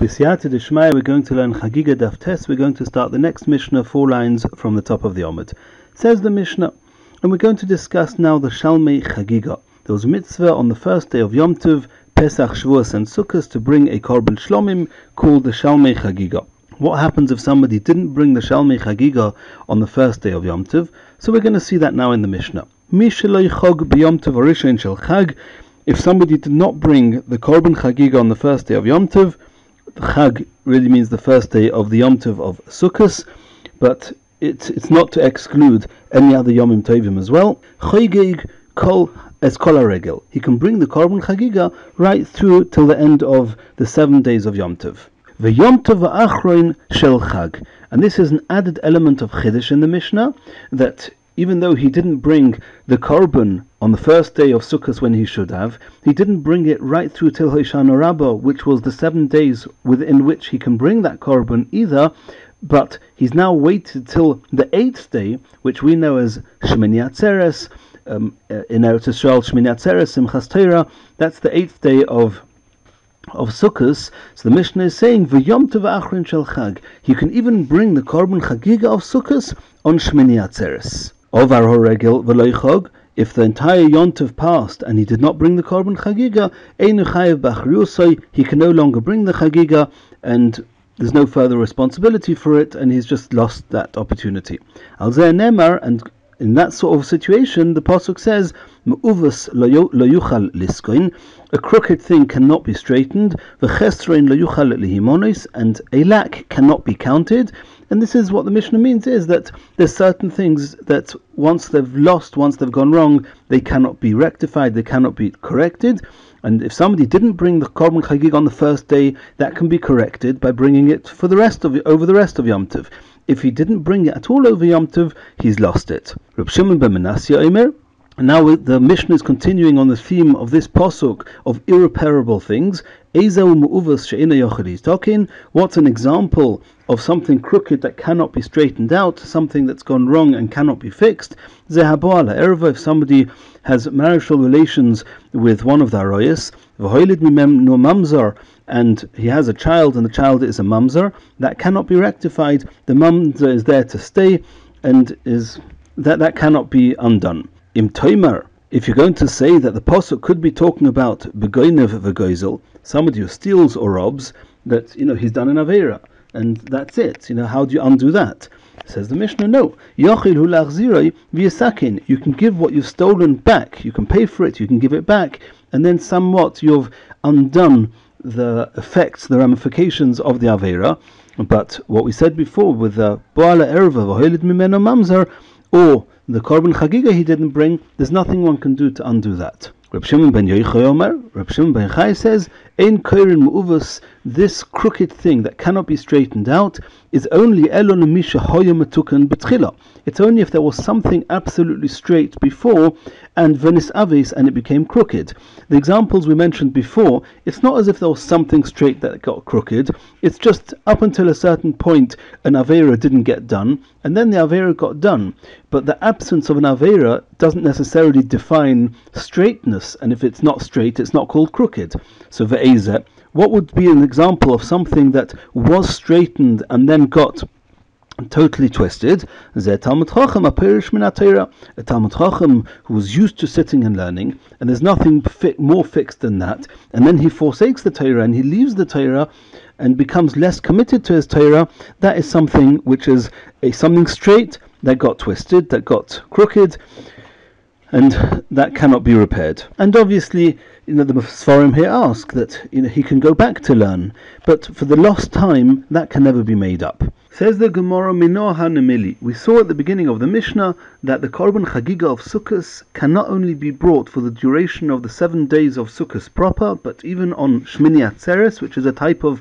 B'siyata d'shmaya, we're going to learn Chagigah Daf Tes. We're going to start the next Mishnah 4 lines from the top of the Omid. Says the Mishnah, and we're going to discuss now the Shalmei Chagigah. There was a mitzvah on the first day of Yom Tov, Pesach, Shavuos and Sukkot to bring a korban shlomim called the Shalmei Chagigah. What happens if somebody didn't bring the Shalmei Chagigah on the first day of Yom Tov? So we're going to see that now in the Mishnah. Mi shelo yichog b'Yom Tov harishain shel Chag. If somebody did not bring the korban Chagigah on the first day of Yom Tov, the Chag really means the first day of the Yom Tov of Sukkot, but it's not to exclude any other Yomim Tovim as well. Choygeg kol es kol haregel. He can bring the korban Chagigah right through till the end of the 7 days of Yom Tov. The Yom Tov ha'achroin shel Chag. And this is an added element of Chiddush in the Mishnah, that even though he didn't bring the korban on the first day of Sukkot when he should have, he didn't bring it right through till Hoshana Rabbah, which was the 7 days within which he can bring that korban either, but he's now waited till the 8th day, which we know as Shemini Atzeres, in Eretz Yisrael, Shemini Atzeres, Simchas Torah. That's the 8th day of Sukkot. So the Mishnah is saying, V'yom tov ha'achron shel Chag. You can even bring the korban Chagigah of Sukkot on Shemini Atzeres. Ovar horegel v'lo yichog. If the entire Yom Tov passed and he did not bring the korban Chagigah, einu chayev b'achriyusoi, he can no longer bring the Chagigah, and there's no further responsibility for it, and he's just lost that opportunity. Al zeh nemar, and in that sort of situation, the pasuk says, "Me'uvas lo yuchal liskoin." A crooked thing cannot be straightened. V'chesroin lo yuchal lihimonos, and a lack cannot be counted. And this is what the Mishnah means, is that there's certain things that once they've lost, once they've gone wrong, they cannot be rectified, they cannot be corrected. And if somebody didn't bring the korban Chagigah on the first day, that can be corrected by bringing it for the rest of over the rest of Yom Tov. If he didn't bring it at all over Yom Tov, he's lost it. Reb Shimon ben Menashe Omer. And now the Mishnah is continuing on the theme of this pasuk of irreparable things. What's an example of something crooked that cannot be straightened out, something that's gone wrong and cannot be fixed? If somebody has marital relations with one of the arayos, and he has a child and the child is a mamzer, that cannot be rectified. The mamzer is there to stay, and that cannot be undone. Im toimer, if you're going to say that the pasuk could be talking about begoinev v'goizel, somebody who steals or robs, that he's done an aveira, and that's it. How do you undo that? Says the Mishnah, no. Yochil hu lachziroi v'yasakin. You can give what you've stolen back. You can pay for it. You can give it back, and then somewhat you've undone the effects, the ramifications of the aveira. But what we said before with the boala erva v'hoilid mimeno mamzer, or the korban Chagigah he didn't bring, there's nothing one can do to undo that. Reb Shimon ben Yochai Omer, Reb Shimon ben Yochai says, Ein koirin mu'uvas, this crooked thing that cannot be straightened out is only elon misha hoya metukan betchila. It's only if there was something absolutely straight before, and venis aves, and it became crooked. The examples we mentioned before, it's not as if there was something straight that got crooked. It's just up until a certain point an aveira didn't get done, and then the aveira got done. But the absence of an aveira doesn't necessarily define straightness, and if it's not straight, it's not called crooked. So ve'ezeh, what would be an example of something that was straightened and then got totally twisted? A Talmud Chacham who was used to sitting and learning, and there's nothing more fixed than that, and then he forsakes the Torah and he leaves the Torah and becomes less committed to his Torah. That is something which is something straight that got twisted, that got crooked, and that cannot be repaired. And obviously, the Sfarim here ask that he can go back to learn, but for the lost time, that can never be made up. Says the Gemara, Minoha Nemili. We saw at the beginning of the Mishnah that the korban Chagigah of Sukkot can not only be brought for the duration of the 7 days of Sukkot proper, but even on Shmini Atzeres, which is a type of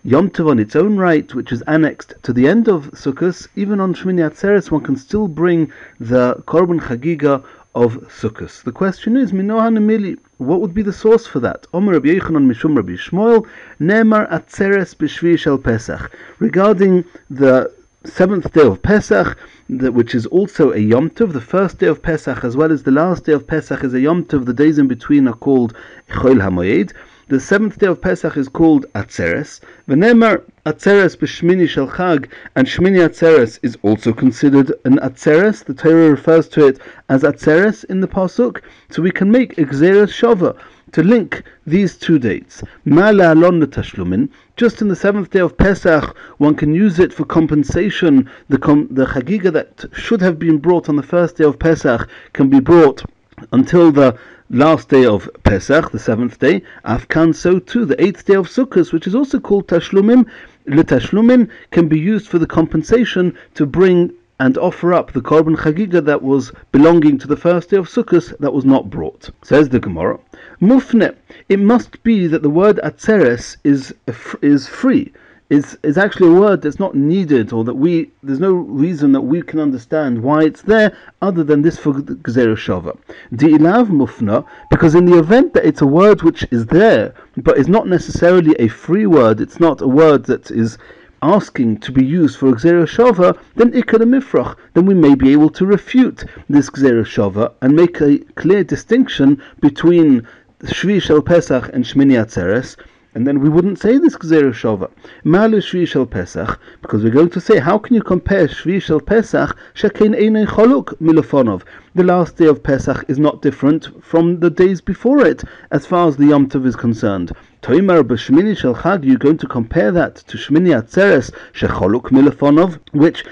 Yom Tov on its own right, which is annexed to the end of Sukkot. Even on Shmini Atzeres, one can still bring the korban Chagigah of Sukkot. The question is, Minoha Nemili, what would be the source for that? Omer Rabbi Yochanan Mishum Rabbi Shmuel, Ne'emar Atzeres B'Shvi Shel Pesach. Regarding the 7th day of Pesach, which is also a Yom Tov, the first day of Pesach as well as the last day of Pesach is a Yom Tov. The days in between are called Chol HaMoed. the seventh day of Pesach is called Atzeres. V'nemer Atzeres b'Shmini shel Chag, and Shmini Atzeres is also considered an Atzeres. The Torah refers to it as Atzeres in the pasuk, so we can make Gzeres Shava to link these two dates. Ma le'alon l'tashlumin. Just in the seventh day of Pesach, one can use it for compensation. The Chagigah that should have been brought on the first day of Pesach can be brought until the last day of Pesach, the seventh day. Afkan, so too, the eighth day of Sukkot, which is also called Tashlumim, L'Tashlumin, can be used for the compensation to bring and offer up the Korban Chagigah that was belonging to the first day of Sukkot that was not brought. Says the Gemara, Mufne, it must be that the word Atzeres is free, is actually a word that's not needed, or that there's no reason that we can understand why it's there other than this for Gzeres Shava. Di'ilav Mufna, because in the event that it's a word which is there, but is not necessarily a free word, it's not a word that is asking to be used for Gzeres Shava, then Ikar Mifrach, then we may be able to refute this Gzeres Shava and make a clear distinction between Shvi Shel Pesach and Shmini Atzeres, and then we wouldn't say this Gzeres Shava. Ma'ale Shvi Shel Pesach, because we're going to say, how can you compare Shvi Shel Pesach, Shekein Einei Choluk Milofonov? The last day of Pesach is not different from the days before it, as far as the Yom Tov is concerned. Toimar b'Shmini Shel Chag, you're going to compare that to Shmini Atzeres, Shecholuk Milofonov, which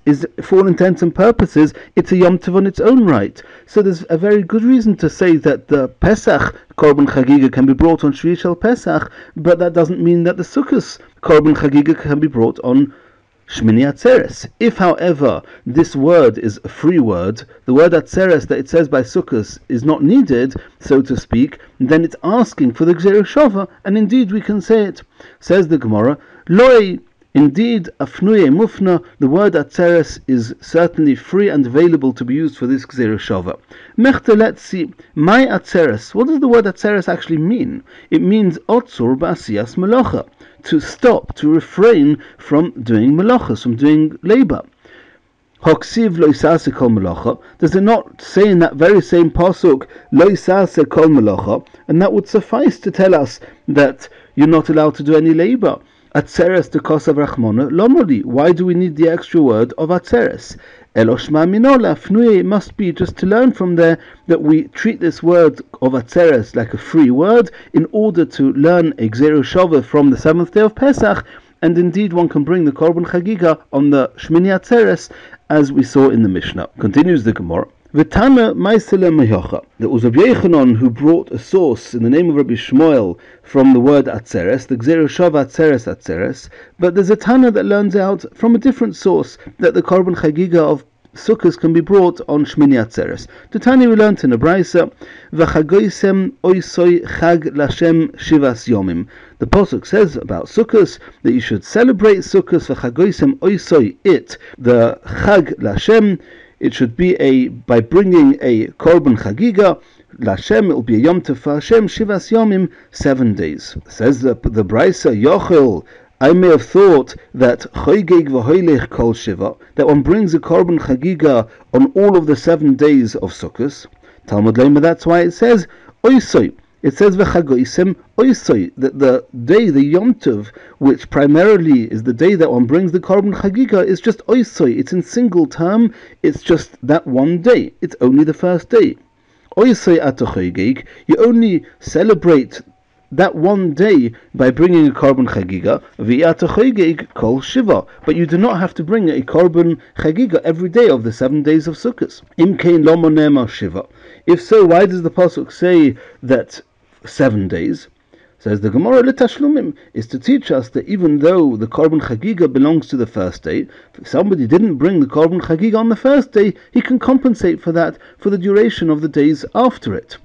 is, for all intents and purposes, it's a Yom Tov on its own right. So there's a very good reason to say that the Pesach Korban Chagigah can be brought on Shvi Shel Pesach, but that doesn't mean that the Sukkos Korban Chagigah can be brought on Shmini Atzeres. If, however, this word is a free word, the word Atzeres that it says by Sukkos is not needed, so to speak, then it's asking for the Gzeres Shava, and indeed we can say it. Says the Gemara, Loi, indeed, Afnuye Mufna, the word Atzeres is certainly free and available to be used for this Gzeres Shava. Mechte, let's see, my Atzeres, what does the word Atzeres actually mean? It means Otzur Ba'asiyas Melacha, to stop, to refrain from doing melachas, from doing labor. Hoksiv lo isase kol melacha. Does it not say in that very same pasuk lo isase kol melacha? And that would suffice to tell us that you're not allowed to do any labor. Atzeres de kosav rachmona lomoli. Why do we need the extra word of atzeres? Eloshma minola fnui. It must be just to learn from there that we treat this word of atzeres like a free word in order to learn a Gzeres Shava from the seventh day of Pesach, and indeed one can bring the Korban Chagigah on the Shmini Atzeres as we saw in the Mishnah. Continues the Gemara. V'tana ma'asele mehocha. There was Rabbi Yochanan who brought a source in the name of Rabbi Shmuel from the word Atzeres, the Gzeres Shava Atzeres, but there's a Tana that learns out from a different source that the Korban Chagigah of Sukkos can be brought on Shmini Atzeres. The Tanya we learned in a Braisa, V'chagoisem oisoi chag lashem shivas yomim. The pasuk says about Sukkos that you should celebrate Sukkos. V'chagoisem oisoi it, the chag lashem. It should be by bringing a Korban Chagigah. Lashem, it will be a Yom Tov for Hashem, Shivas Yomim, 7 days. Says the Braisa, Yochel, I may have thought that Choygeg v'hoylech kol shiva, that one brings a Korban Chagigah on all of the 7 days of Sukkot. Talmud Lema, that's why it says Oisoi. It says v'chagoisem oisoi, that the day, the Yom Tov, which primarily is the day that one brings the Korban Chagigah, is just oisoi. It's in single term. It's just that one day. It's only the first day. Oisoi atochoygeg. You only celebrate that one day by bringing a Korban Chagigah, v'atochoygeg kol shiva. But you do not have to bring a Korban Chagigah every day of the 7 days of Sukkot. Im kein lo monema shiva. If so, why does the pasuk say that 7 days? Says the Gemara, L'tashlumim, is to teach us that even though the Korban Chagigah belongs to the first day, if somebody didn't bring the Korban Chagigah on the first day, he can compensate for that for the duration of the days after it.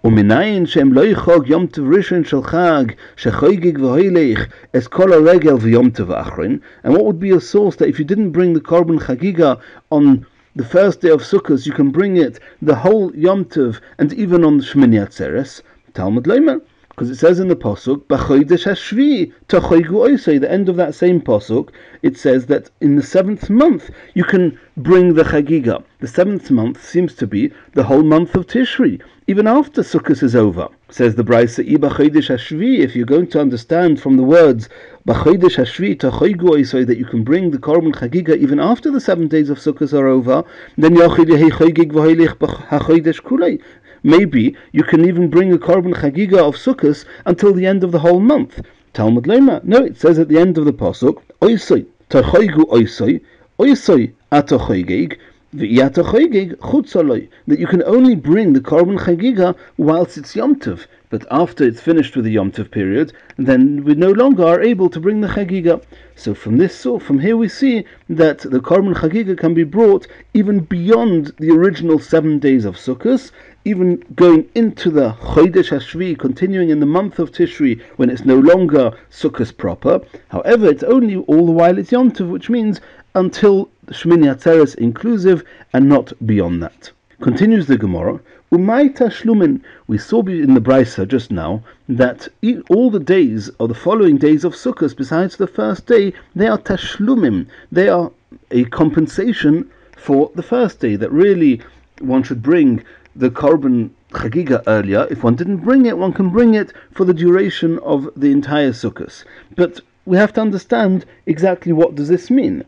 Uminayin shem lo yichog Yom Tov Rishon shel Chag shechoygeg v'hoylech es kol haregel v'Yom Tov achrin. And what would be a source that if you didn't bring the Korban Chagigah on the first day of Sukkot, you can bring it the whole Yom Tov and even on the Shmini Atzeres? Talmud Leimer, Because it says in the Pasuk, B'chodesh hashvi tachoigu oisei, the end of that same Pasuk, it says that in the 7th month you can bring the Chagigah. The 7th month seems to be the whole month of Tishri, even after Sukkot is over. Says the Brisa, B'chodesh hashvi, if you're going to understand from the words B'chodesh hashvi tachoigu oisei that you can bring the Korban Chagigah even after the 7 days of Sukkot are over, then Yachid yehi chogig v'hoilech b'chodesh kulei. Maybe you can even bring a Korban Chagigah of Sukkot until the end of the whole month. Talmud Lema. No, it says at the end of the Pasuk, Oisoi, Tachoigu Oisoi, Oisoi Atochoigig, V'yatochoigig Chutzaloi, that you can only bring the Korban Chagigah whilst it's Yom Tov. But after it's finished with the Yom Tov period, then we no longer are able to bring the Chagigah. So from here we see that the Korban Chagigah can be brought even beyond the original 7 days of Sukkot, even going into the Chodesh Hashvi, continuing in the month of Tishri when it's no longer Sukkot proper. However, it's only all the while it's Yom Tov, which means until Shmini Atzeres inclusive and not beyond that. Continues the Gemara, Umay tashlumin. We saw in the Brisa just now that all the days or the following days of Sukkot, besides the first day, they are tashlumim. They are a compensation for the first day. That really one should bring the Korban Chagigah earlier. If one didn't bring it, one can bring it for the duration of the entire Sukkot. But we have to understand exactly what does this mean.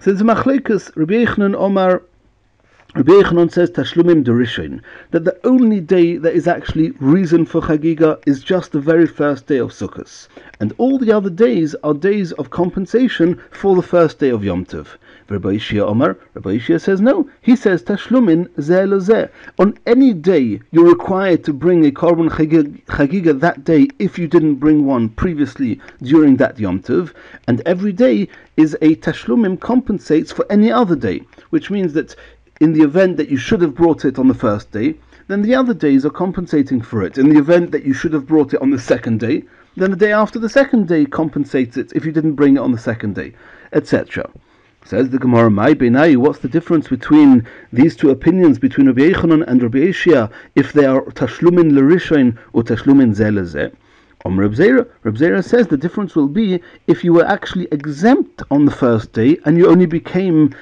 So the Machlekes Rabbi Yochanan Omar. Rabbi Yochanan says Tashlumim Derishin, that the only day that is actually reason for Chagigah is just the very first day of Sukkot, and all the other days are days of compensation for the first day of Yom Tov. Rabbi Shia Omar, Rabbi Shia says no. He says Tashlumin Zeh Lozeh. On any day you're required to bring a Korban Chagigah that day if you didn't bring one previously during that Yom Tov, and every day is a Tashlumim compensates for any other day, which means that in the event that you should have brought it on the first day, then the other days are compensating for it. In the event that you should have brought it on the second day, then the day after the second day compensates it if you didn't bring it on the second day, etc. Says the Gemara, Mai Beinayu, what's the difference between these two opinions, between Rabbi Yochanan and Rabbi Shia, if they are Tashlumin L'Rishon or Tashlumin Zeh Lezeh? Reb Zera says the difference will be if you were actually exempt on the first day and you only became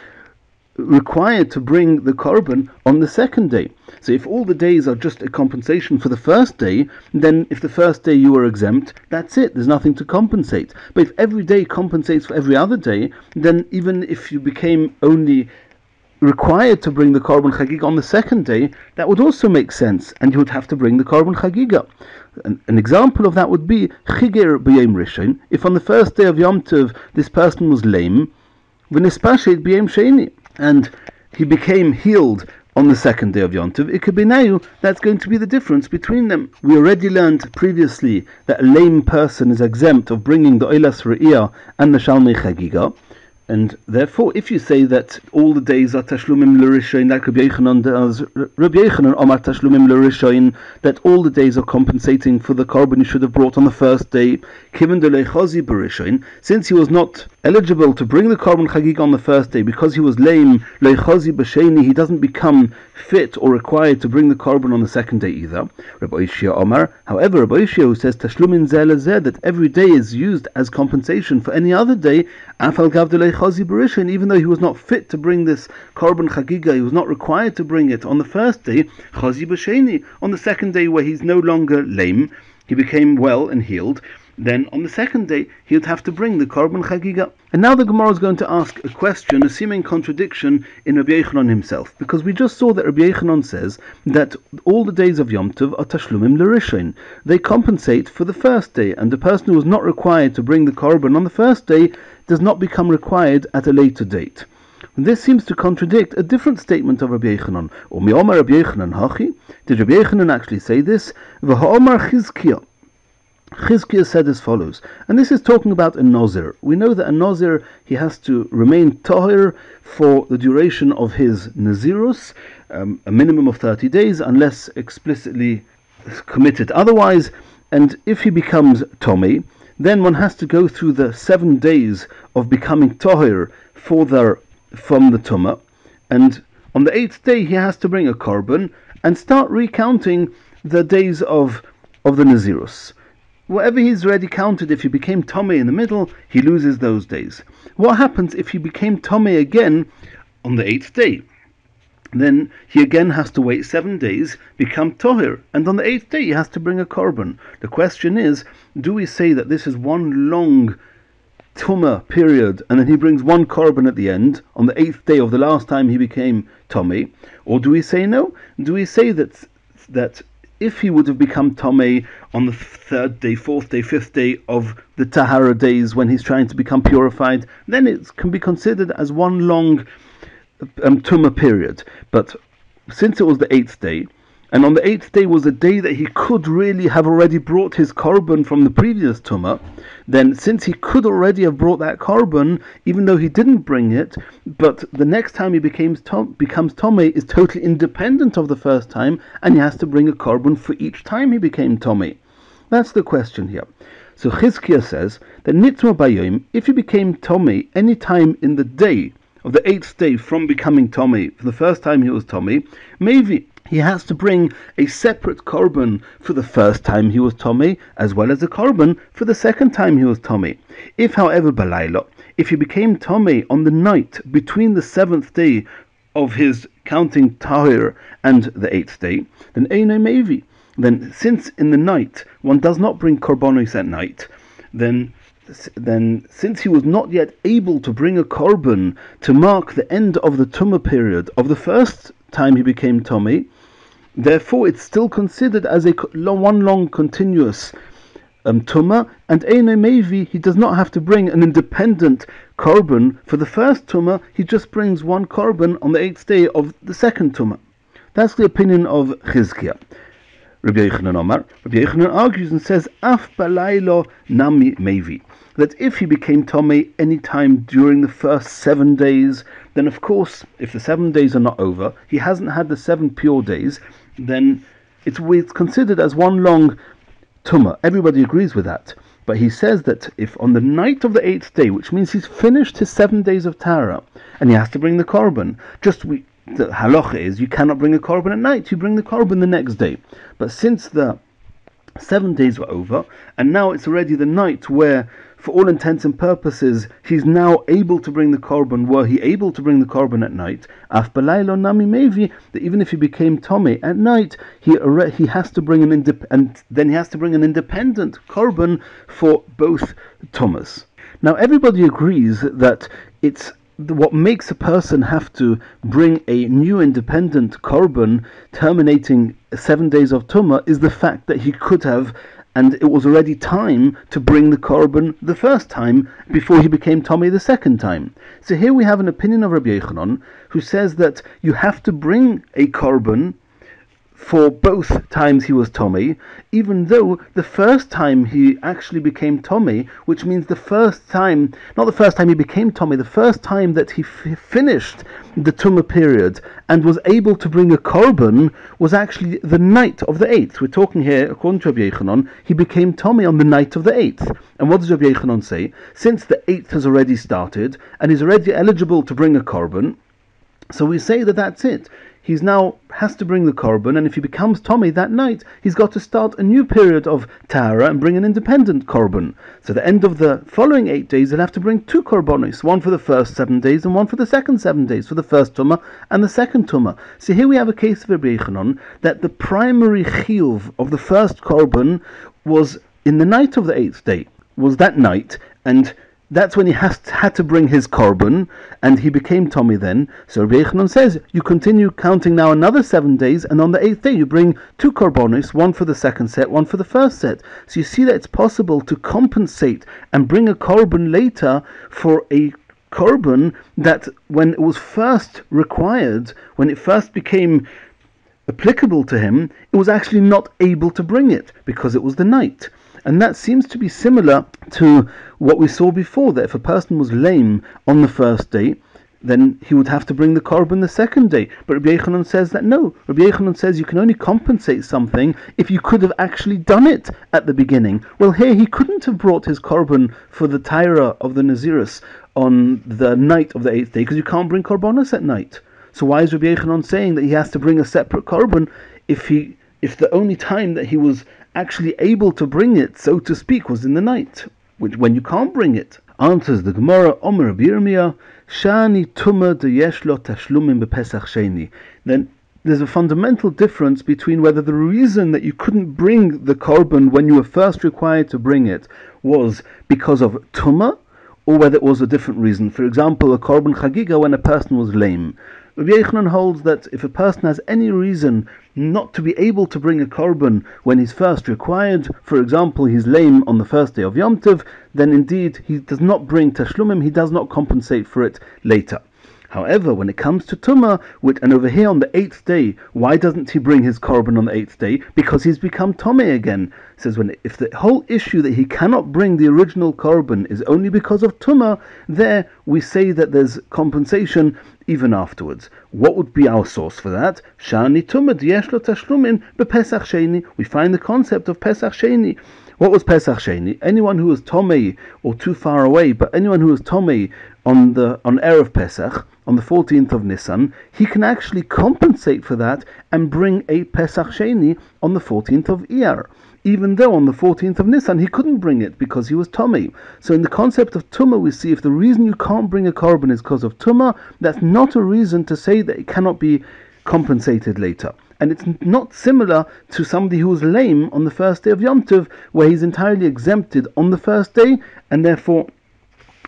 required to bring the korban on the second day. So if all the days are just a compensation for the first day, then if the first day you were exempt, that's it, there's nothing to compensate. But if every day compensates for every other day, then even if you became only required to bring the korban chagigah on the second day, that would also make sense, and you would have to bring the korban chagigah. An example of that would be chigir b'yom rishon. If on the first day of Yom Tov this person was lame, v'nispashet b'yom sheni, and he became healed on the second day of Yom Tov, ikabenayu, that's going to be the difference between them. We already learned previously that a lame person is exempt of bringing the oilas re'iyah and the shalmei chagigah, and therefore if you say that all the days are tashlumim l'rishoin, like Rabbi Yochanan does, Rabbi Yochanan Omar tashlumim l'rishoin, that all the days are compensating for the korban you should have brought on the first day, kiven de lechazi b'rishoin, since he was not eligible to bring the korban chagigah on the first day because he was lame, lechazi b'sheni, he doesn't become fit or required to bring the korban on the second day either. Rabbi Shia Omar, however, Rabbi Shia, who says tashlumin zeh lezeh, that every day is used as compensation for any other day, afal gav de lechazi b'rishoin, even though he was not fit to bring this korban chagigah, he was not required to bring it on the first day, chazi b'sheni, on the second day where he's no longer lame, he became well and healed, then on the second day he would have to bring the korban chagigah. And now the Gemara is going to ask a question, a seeming contradiction in Rabbi Yochanan himself, because we just saw that Rabbi Yochanan says that all the days of Yom Tov are tashlumim l'rishoin. They compensate for the first day, and the person who was not required to bring the korban on the first day does not become required at a later date. This seems to contradict a different statement of Rabbi Yochanan. Umi Omar Rabbi Yochanan hachi, did Rabbi Yochanan actually say this? V'ha'omar chizkiah. Chizkiah said as follows, and this is talking about a Nazir. We know that a Nazir, he has to remain tahir for the duration of his Nazirus, a minimum of 30 days, unless explicitly committed otherwise, and if he becomes Tomei, then one has to go through the 7 days of becoming tahir from the Tumah, and on the 8th day he has to bring a korban and start recounting the days of the Nazirus. whatever he's already counted, if he became Tomei in the middle, he loses those days. What happens if he became Tomei again on the 8th day? Then he again has to wait 7 days, become Tohir, and on the 8th day he has to bring a korban. The question is, do we say that this is one long Tumah period, and then he brings one korban at the end, on the 8th day of the last time he became Tomei? Or do we say no? Do we say that if he would have become Tomei on the 3rd day, 4th day, 5th day of the Tahara days when he's trying to become purified, then it can be considered as one long Tumah period? But since it was the 8th day, and on the 8th day was a day that he could really have already brought his korban from the previous Tumah, then since he could already have brought that korban, even though he didn't bring it, but the next time he becomes Tomei is totally independent of the first time, and he has to bring a korban for each time he became Tomei. That's the question here. So Chizkiah says that Nitzma Bayom, if he became Tomei any time in the day of the 8th day from becoming Tomei, for the first time he was Tomei, maybe he has to bring a separate korban for the first time he was Tomei, as well as a korban for the second time he was Tomei. If, however, Balayla, if he became Tomei on the night between the 7th day of his counting Tahir and the 8th day, then Eino Mevi. Then, since in the night one does not bring korbanos at night, then since he was not yet able to bring a korban to mark the end of the Tumah period of the first time he became Tomei, therefore it's still considered as one long continuous Tumah, and Eino Mevi, he does not have to bring an independent korban for the first Tumah, he just brings one korban on the 8th day of the second Tumah. That's the opinion of Chizkiah. Rabbi Yochanan argues and says, Af balaylo nami mevi, that if he became Tomei any time during the first 7 days, then of course, if the 7 days are not over, he hasn't had the 7 pure days, then it's considered as one long Tumah. Everybody agrees with that. But he says that if on the night of the 8th day, which means he's finished his 7 days of Tara, and he has to bring the korban, the halacha is you cannot bring a korban at night, you bring the korban the next day. But since the 7 days were over, and now it's already the night where, for all intents and purposes, he's now able to bring the korban, were he able to bring the korban at night, af balaylo nami mevi, that even if he became Tomei at night, he has to bring an independent korban for both Tumas. Now everybody agrees that it's what makes a person have to bring a new independent korban terminating 7 days of Tumah is the fact that he could have, and it was already time to bring the korban the first time before he became Tomei the second time. So here we have an opinion of Rabbi Yochanan who says that you have to bring a korban for both times he was Tomei, even though the first time he actually became Tomei, which means the first time, not the first time he became Tomei, the first time that he finished the Tumah period and was able to bring a korban was actually the night of the 8th. We're talking here, according to Rabbi Yochanan, he became Tomei on the night of the 8th. And what does Rabbi Yochanan say? Since the 8th has already started and he's already eligible to bring a korban, so we say that that's it. He's now has to bring the korban, and if he becomes Tomei that night, he's got to start a new period of Tahara and bring an independent korban. So the end of the following 8 days, he'll have to bring 2 korbanos, one for the first 7 days and one for the second 7 days, for the first Tumah and the second Tumah. So here we have a case of Rabbi Yochanan that the primary chiyuv of the first korban was in the night of the 8th day, was that night, and that's when he had to bring his korban, and he became Tomei then. So Rabbi Yochanan says, you continue counting now another 7 days, and on the 8th day you bring 2 korbanos, one for the second set, one for the first set. So you see that it's possible to compensate and bring a korban later for a korban that when it was first required, when it first became applicable to him, it was actually not able to bring it, because it was the night. And that seems to be similar to what we saw before, that if a person was lame on the first day, then he would have to bring the korban the second day. But Rabbi Yochanan says that no. Rabbi Yochanan says you can only compensate something if you could have actually done it at the beginning. Well, here he couldn't have brought his korban for the Taira of the Nazirus on the night of the 8th day, because you can't bring korbanos at night. So why is Rabbi Yochanan saying that he has to bring a separate korban if if the only time that he was actually able to bring it, so to speak, was in the night, when you can't bring it? Answers the Gemara, Omer Rabbi Yirmiyah, Shani Tuma de Yeshlo Tashlumim bePesach Sheni. Then there's a fundamental difference between whether the reason that you couldn't bring the korban when you were first required to bring it was because of Tuma, or whether it was a different reason. For example, a korban Chagigah when a person was lame. Rabbi Yochanan holds that if a person has any reason not to be able to bring a korban when he's first required, for example, he's lame on the first day of Yom Tov, then indeed he does not bring tashlumim, he does not compensate for it later. However, when it comes to Tumah, and over here on the 8th day, why doesn't he bring his korban on the 8th day? Because he's become Tomei again. It says if the whole issue that he cannot bring the original korban is only because of Tumah, there we say that there's compensation even afterwards. What would be our source for that? Shani Tumah Yeshlo Tashlumin bePesach Sheni. We find the concept of Pesach Sheni. What was Pesach Sheni? Anyone who was Tomei, or too far away, but anyone who was Tomei on Erev Pesach, on the 14th of Nisan, he can actually compensate for that and bring a Pesach Sheni on the 14th of Iyar, even though on the 14th of Nisan he couldn't bring it because he was Tomei. So in the concept of Tumah, we see if the reason you can't bring a korban is because of Tumah, that's not a reason to say that it cannot be compensated later. And it's not similar to somebody who was lame on the first day of Yom Tov, where he's entirely exempted on the first day, and therefore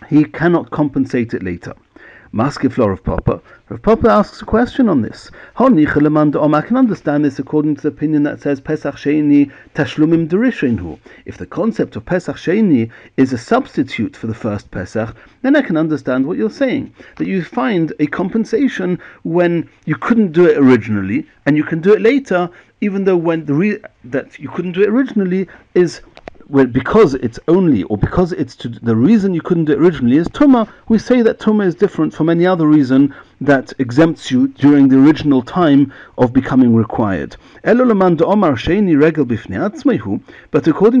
he cannot compensate it later. Maskeflor of Papa. Rav Papa asks a question on this. I can understand this according to the opinion that says Pesach Sheni Tashlumim Derishinhu. If the concept of Pesach Sheni is a substitute for the first Pesach, then I can understand what you're saying. That you find a compensation when you couldn't do it originally, and you can do it later, even though that you couldn't do it originally is because the reason you couldn't do it originally is Tumah. We say that Tumah is different from any other reason that exempts you during the original time of becoming required. But according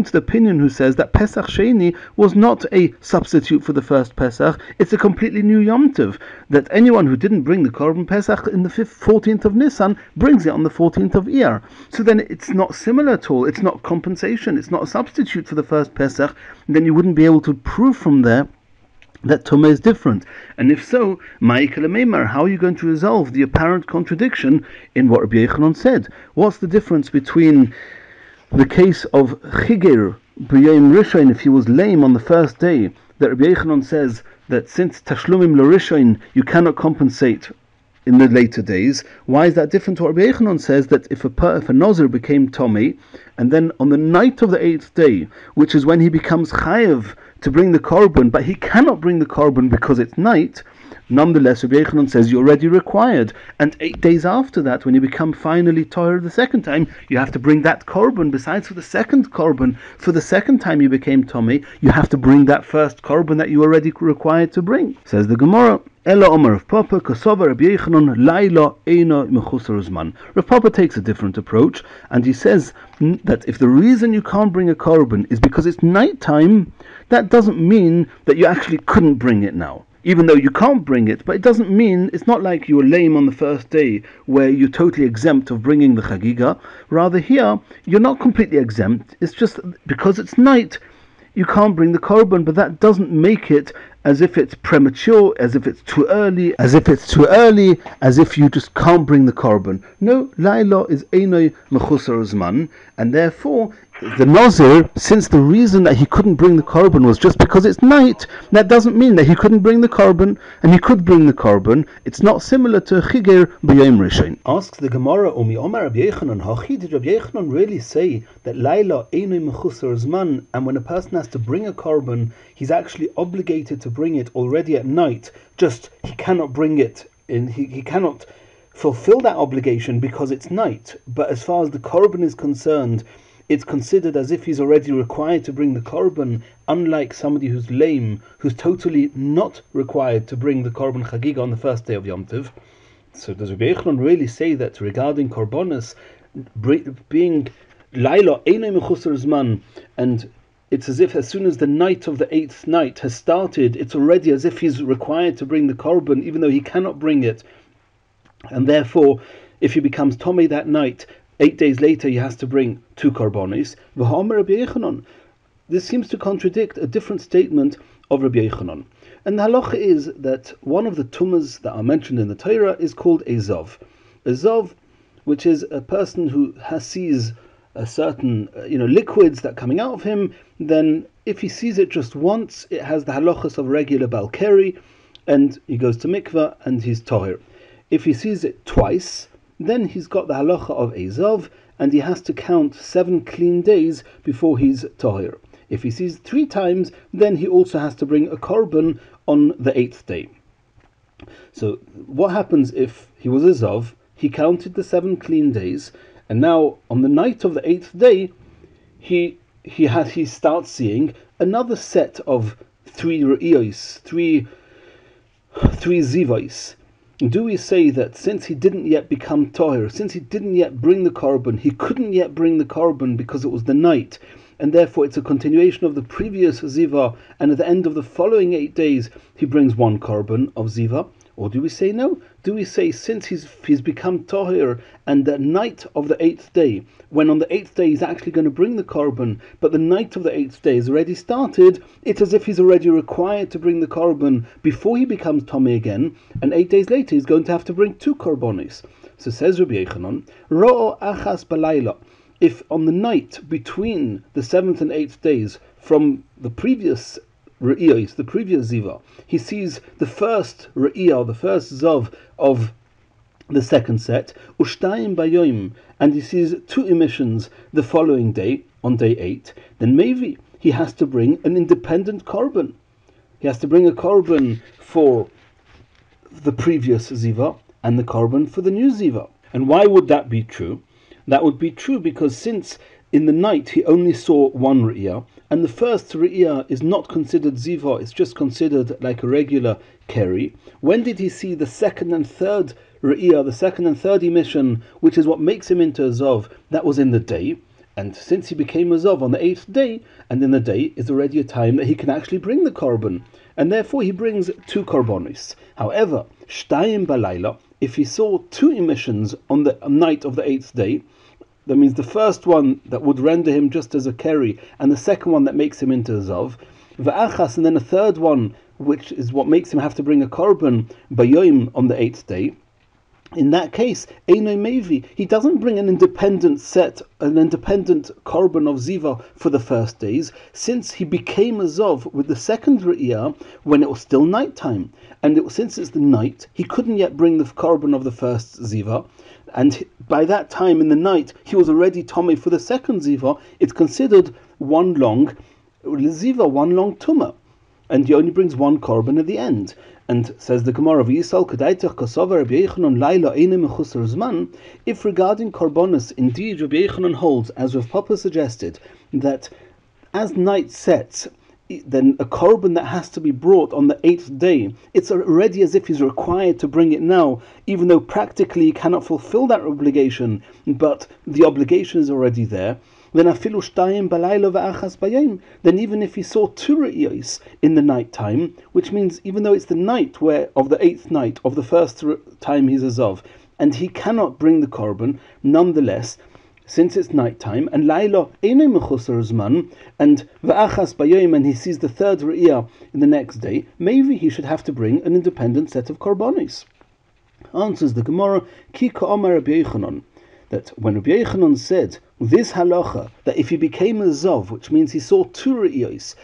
to the opinion who says that Pesach Sheni was not a substitute for the first Pesach, it's a completely new Yom Tov, that anyone who didn't bring the Korban Pesach in the 14th of Nisan brings it on the 14th of Iyar. So then it's not similar at all, it's not compensation, it's not a substitute for the first Pesach, then you wouldn't be able to prove from there that Tumah is different. And if so, how are you going to resolve the apparent contradiction in what Rabbi Yochanan said? What's the difference between the case of Chigir B'Yom Rishon, if he was lame on the first day, that Rabbi Yochanan says that since Tashlumim L'Rishon you cannot compensate in the later days? Why is that different to what Rabbi Yochanan says that if a Nazir became Tomei, and then on the night of the 8th day, which is when he becomes Chayev to bring the korban, but he cannot bring the korban because it's night, nonetheless Rabbi Yochanan says you're already required, and 8 days after that, when you become finally Torah the second time, you have to bring that korban. Besides for the second korban, for the second time you became Tomei, you have to bring that first korban that you already required to bring. Says the Gemara, Ella Omer of Papa, Kosova Rabbi Yochanan, Laila Eino Mechusar Uzman. Rav Papa takes a different approach, and he says that if the reason you can't bring a korban is because it's night time, that doesn't mean that you actually couldn't bring it now. Even though you can't bring it, but it doesn't mean, it's not like you were lame on the first day where you're totally exempt of bringing the Chagigah. Rather here, you're not completely exempt, it's just because it's night, you can't bring the korban, but that doesn't make it as if it's premature, as if it's too early, as if you just can't bring the korban. No, Laila is Einoi Mechusar Zman, and therefore the Nazir, since the reason that he couldn't bring the korban was just because it's night, that doesn't mean that he couldn't bring the korban, and he could bring the korban. It's not similar to Chigir B'Yom Rishon. Asks the Gemara, Umi Omar Rabbi Yochanan, Hachi, did Rabbi Yochanan really say that Laila Einoi Mechusar Zman, and when a person has to bring a korban, he's actually obligated to bring it already at night, just he cannot bring it, he cannot fulfill that obligation because it's night, but as far as the korban is concerned, it's considered as if he's already required to bring the korban, unlike somebody who's lame, who's totally not required to bring the korban Chagigah on the first day of Yom Tov. So does Rabbi Yochanan really say that regarding korbanos, being Laila Einoi Mechusar Zman, and it's as if as soon as the night of the 8th night has started, it's already as if he's required to bring the korban, even though he cannot bring it, and therefore if he becomes Tomei that night, 8 days later he has to bring 2 korbanos. V'ha'omer Rabbi Yochanan. This seems to contradict a different statement of Rabbi Yochanan. And the halacha is that one of the tumas that are mentioned in the Torah is called a zov. A zov, which is a person who sees a certain liquids that are coming out of him, then if he sees it just once, it has the halachas of regular balkeri, and he goes to mikveh and he's tohir. If he sees it twice, then he's got the halacha of a zov, and he has to count 7 clean days before he's tohir. If he sees 3 times, then he also has to bring a korban on the 8th day. So what happens if he was a zov, he counted the 7 clean days, and now on the night of the 8th day, he starts seeing another set of 3 re'iyos, 3 zivos. Do we say that since he didn't yet become tohir, since he didn't yet bring the korban, he couldn't yet bring the korban because it was the night, and therefore it's a continuation of the previous ziva, and at the end of the following 8 days he brings 1 korban of ziva? Or do we say no? Do we say since he's become tohir, and the night of the 8th day, when on the 8th day he's actually going to bring the korban, but the night of the 8th day has already started, it's as if he's already required to bring the korban before he becomes tomei again, and 8 days later he's going to have to bring 2 korbanos. So says Rabbi Yochanan, Ro'o achas balayla. If on the night between the 7th and 8th days from the previous re'iyos, the previous ziva, he sees the first re'iyah, the first zov of the second set, ushtayim bayoim, and he sees 2 emissions the following day, on day 8, then maybe he has to bring an independent korban. He has to bring a korban for the previous ziva and the korban for the new ziva. And why would that be true? That would be true because since in the night he only saw 1 re'iyah, and the first re'iyah is not considered ziva, it's just considered like a regular keri. When did he see the second and third re'iyah, the second and third emission, which is what makes him into a zov? That was in the day, and since he became a zov on the 8th day, and in the day is already a time that he can actually bring the korban, and therefore he brings 2 korbanos. However, shtayim balayla, if he saw 2 emissions on the night of the 8th day, that means the first one that would render him just as a keri, and the second one that makes him into a zov, v'achas, and then a third one, which is what makes him have to bring a korban bayoim on the 8th day. In that case, Einoi Mevi, he doesn't bring an independent korban of ziva for the first days, since he became a zov with the second re'iyah when it was still nighttime, and since it's the night, he couldn't yet bring the korban of the first ziva. And by that time in the night, he was already tomei for the second ziva. It's considered one long ziva, one long tumah, and he only brings 1 korban at the end. And says the Gemara, if regarding korbanos, indeed Rabbi Yochanan holds, as Rav Papa suggested, that as night sets, then a korban that has to be brought on the 8th day, it's already as if he's required to bring it now, even though practically he cannot fulfill that obligation, but the obligation is already there. Then afilu shtayim balayla v'achas bayim, then even if he saw 2 re'iyos in the night time, which means even though it's the night of the 8th night of the first time he's a zov, and he cannot bring the korban, nonetheless, since it's night time, and Laila einay mechusar zman, and v'achas bayom, and he sees the 3rd re'iyah in the next day, maybe he should have to bring an independent set of korbanos. Answers the Gemara, Ki ka'amar Rabbi Yochanan, that when Rabbi Yochanan said this halacha, that if he became a zov, which means he saw 2 re'iyos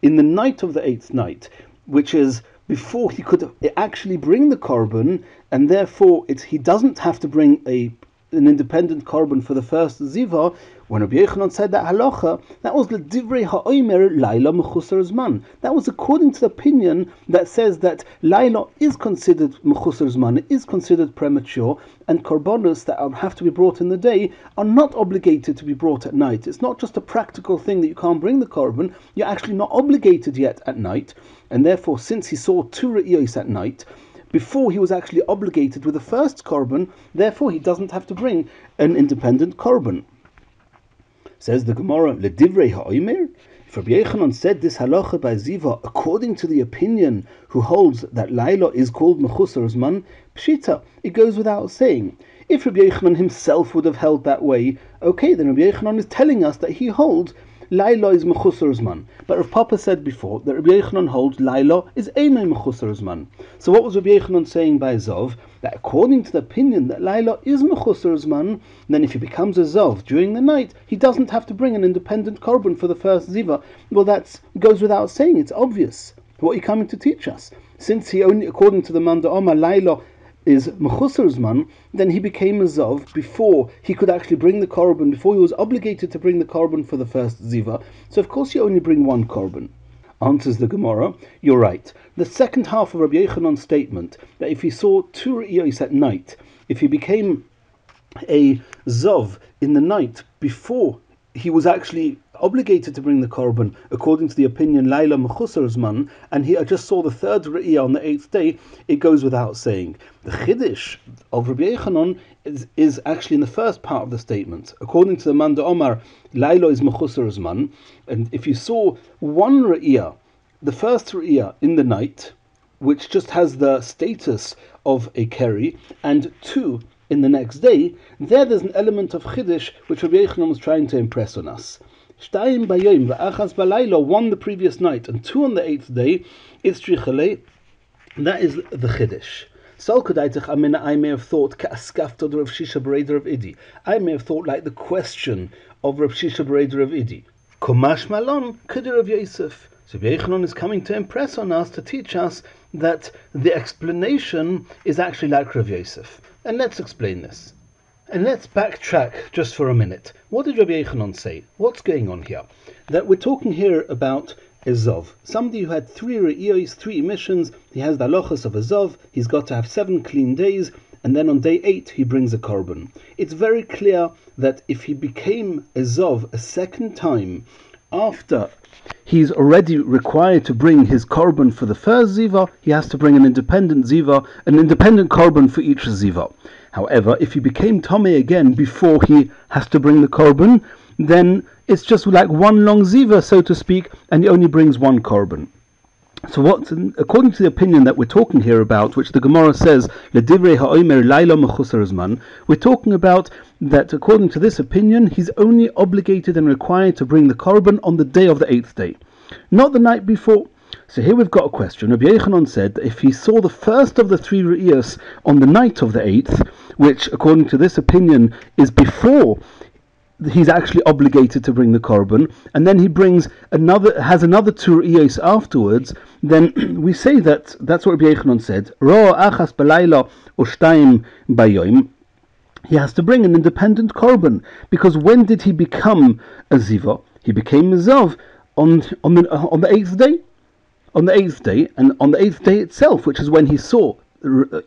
in the night of the 8th night, which is before he could actually bring the korban, and therefore he doesn't have to bring an independent korban for the first ziva. When Rabbi Yochanan said that halacha, that was l'divrei ha'omer laila mechusar zman. That was according to the opinion that says that laila is considered mechusar zman, it is considered premature, and korbanos that have to be brought in the day are not obligated to be brought at night. It's not just a practical thing that you can't bring the korban, you're actually not obligated yet at night, and therefore since he saw 2 re'iyos at night, before he was actually obligated with the first korban, therefore he doesn't have to bring an independent korban. Says the Gemara, Ledivrei ha'omer, if Rabbi Yochanan said this halacha by ziva according to the opinion who holds that Laila is called mechusar zman, pshita, it goes without saying. If Rabbi Yochanan himself would have held that way, okay, then Rabbi Yochanan is telling us that he holds Laila is mechusar zman. But Rav Papa said before that Rabbi Yochanan holds Laila is einay mechusar zman. So what was Rabbi Yochanan saying by Zov? That according to the opinion that Laila is mechusar zman, then if he becomes a Zov during the night, he doesn't have to bring an independent korban for the first ziva. Well, that goes without saying. It's obvious. What are you coming to teach us? Since he only, according to the Manda Omar, Laila is mechusar zman, then he became a Zov before he could actually bring the korban, before he was obligated to bring the korban for the first ziva. So of course you only bring one korban. Answers the Gemara, you're right. The second half of Rabbi Yochanan's statement, that if he saw two re'iyos at night, if he became a Zov in the night before he was actually obligated to bring the korban, according to the opinion Laila mechusar zman, and he just saw the third re'iyah on the 8th day, it goes without saying. The chiddush of Rabbi Yochanan is actually in the first part of the statement. According to the Manda Omar, Laila is mechusar zman, and if you saw one re'iyah, the first re'iyah in the night, which just has the status of a keri, and two in the next day, there's an element of chiddush which Rabbi Yochanan was trying to impress on us. Shtayim bayom va'achas balayla, one the previous night and two on the 8th day, itzrichalei. That is the chiddush. I may have thought ka'askafta of Rav Shisha Bereder of Idi. I may have thought like the question of Rav Shisha Bereder of Idi. Kumash malon kedir of Yosef. So Rabbi Yochanan is coming to impress on us, to teach us that the explanation is actually like Rav Yosef. And let's explain this. And let's backtrack just for a minute. What did Rabbi Yochanan say? What's going on here? That we're talking here about a Zov. Somebody who had 3 re'iyos, 3 emissions. He has the halachas of a Zov. He's got to have 7 clean days. And then on day 8 he brings a korban. It's very clear that if he became a Zov a second time after he's already required to bring his korban for the first ziva, he has to bring an independent ziva, an independent korban for each ziva. However, if he became Tomei again before he has to bring the korban, then it's just like one long ziva, so to speak, and he only brings one korban. So according to the opinion that we're talking here about, which the Gemara says, Ledivrei ha'omer laila mechusar zman, we're talking about that according to this opinion, he's only obligated and required to bring the korban on the day of the 8th day, not the night before. So here we've got a question. Rabbi Yochanan said that if he saw the first of the 3 re'iyos on the night of the 8th, which according to this opinion is before he's actually obligated to bring the korban, and then he has another 2 re'iyos afterwards, then we say that that's what Rabbi Yochanan said. Ro achas balayla u'shtayim bayom. He has to bring an independent korban, because when did he become a ziva? He became a zav on the 8th day. On the 8th day, and on the 8th day itself, which is when he saw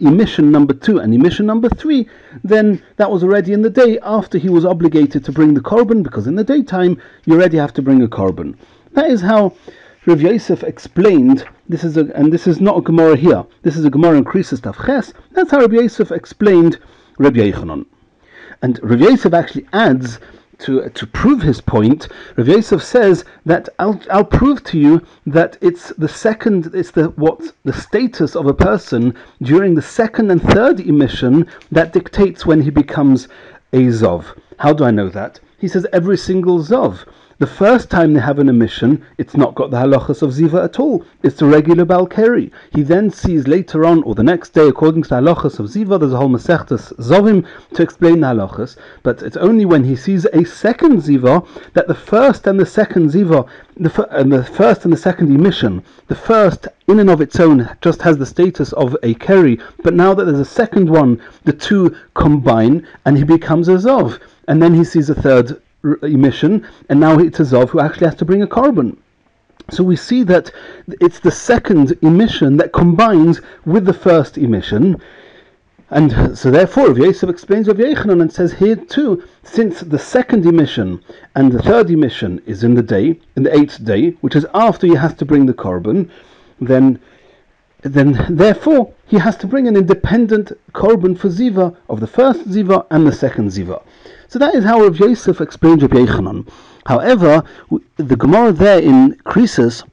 emission number 2 and emission number 3, then that was already in the day after he was obligated to bring the korban, because in the daytime you already have to bring a korban. That is how Rav Yosef explained. This is not a Gemara here. This is a Gemara in Krisis Daf Ches. That's how Rav Yosef explained Rabbi Yochanan. And Rav Yosef actually adds to prove his point. Rav Yosef says that I'll prove to you that it's the status of a person during the 2nd and 3rd emission that dictates when he becomes a Zov. How do I know that? He says every single Zov. The first time they have an emission, it's not got the halachas of ziva at all. It's the regular balkeri. He then sees later on, or the next day, according to the halachas of ziva, there's a whole Masechet Zovim to explain the halachas. But it's only when he sees a second ziva that the first and the second ziva, the first and the second emission, the first in and of its own just has the status of a keri. But now that there's a second one, the two combine and he becomes a zov. And then he sees a third emission, and now it's a Zov who actually has to bring a korban. So we see that it's the second emission that combines with the first emission, and so therefore Rav Yosef explains Rav Yochanan and says here too, since the second emission and the third emission is in the 8th day, which is after he has to bring the korban, then therefore he has to bring an independent korban for ziva of the first ziva and the second ziva. So that is how Rav Yosef explains Rabbi Yochanan. However, the Gemara there in Krisis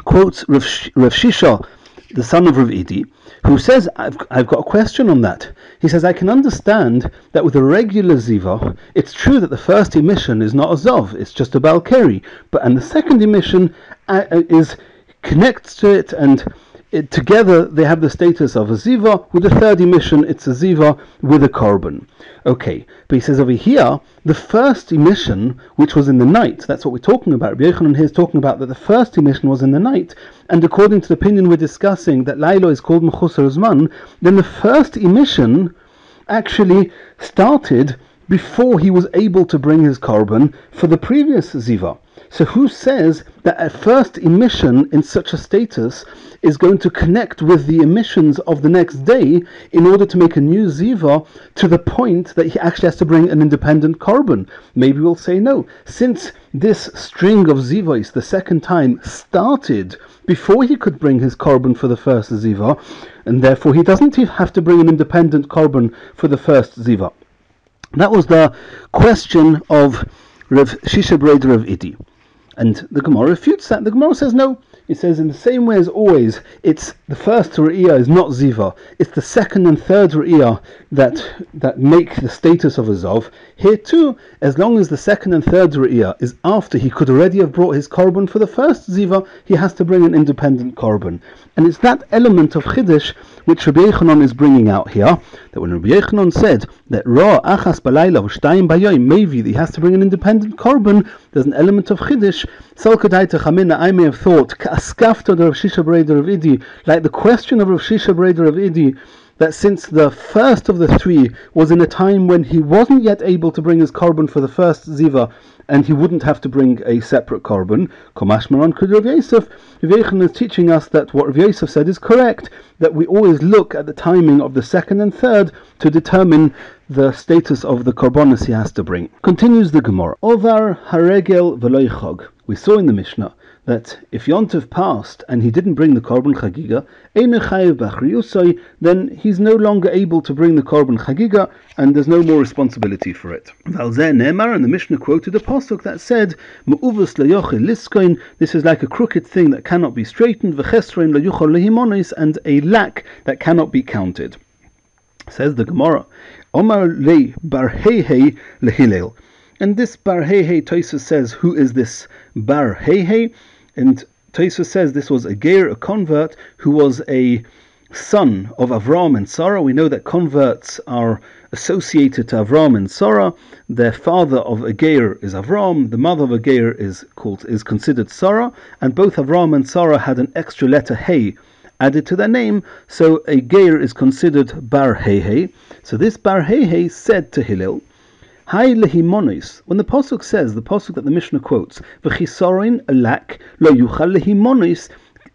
quotes Rav Shisha, the son of Rav Idi, who says, I've got a question on that. He says, I can understand that with a regular ziva, it's true that the first emission is not a zov, it's just a balkeri, and the second emission connects to it, and together they have the status of a ziva. With the third emission, it's a ziva with a korban. Okay, but he says over here, the first emission, which was in the night, that's what we're talking about. Rabbi Yochanan here is talking about that the first emission was in the night, and according to the opinion we're discussing, that Lailo is called Mechusar Zman, then the first emission actually started before he was able to bring his korban for the previous ziva. So who says that a first emission in such a status is going to connect with the emissions of the next day in order to make a new ziva to the point that he actually has to bring an independent korban? Maybe we'll say no. Since this string of zivos, the second time, started before he could bring his korban for the first ziva, and therefore he doesn't have to bring an independent korban for the first ziva. That was the question of Rav Shisha Breder Rav Idi. And the Gemara refutes that. The Gemara says no. It says in the same way as always, it's the first Re'iyah is not Ziva. It's the second and third Re'iyah that make the status of a Zov. Here too, as long as the second and third Re'iyah is after he could already have brought his korban for the first Ziva, he has to bring an independent korban. And it's that element of Chiddush which Rabbi Yochanan is bringing out here, that when Rabbi Yochanan said that Ra achas balayla v'shtayim bayoyim, maybe he has to bring an independent korban, there's an element of Chiddush. I may have thought, ka'askafta Rav Shisha Breder Rav Idi, like the question of Rav Shisha Breder Rav Idi, that since the first of the three was in a time when he wasn't yet able to bring his korban for the first ziva, and he wouldn't have to bring a separate korban, Komashmaran Kud Rav Yosef, Rav Yochanan is teaching us that what Rav Yosef said is correct, that we always look at the timing of the second and third to determine the status of the korbanos he has to bring. Continues the Gemara. Ovar haregel v'lo chag. We saw in the Mishnah that if Yontiv passed and he didn't bring the korban chagigah, einu chayev b'achriyusai, then he's no longer able to bring the korban chagigah, and there's no more responsibility for it. Valzeh Ne'emar, and the Mishnah quoted a pasuk that said, "Me'uvus layochel liskoin." This is like a crooked thing that cannot be straightened. V'chesroin layuchol lehimonis, and a lack that cannot be counted. Says the Gemara, Omar le bar heihei lehilel. And this bar heihei, Tosfos says, who is this bar heihei? And Tosfos says this was a ger, a convert, who was a son of Avram and Sarah. We know that converts are associated to Avram and Sarah. Their father of a ger is Avram, the mother of a ger is considered Sarah, and both Avram and Sarah had an extra letter Hey added to their name, so a ger is considered bar heihei. So this bar heihei said to Hillel, Hai lehimonis. When the pasuk says, the pasuk that the Mishnah quotes, v'chisarin a lack, lo yuchal lehimonis,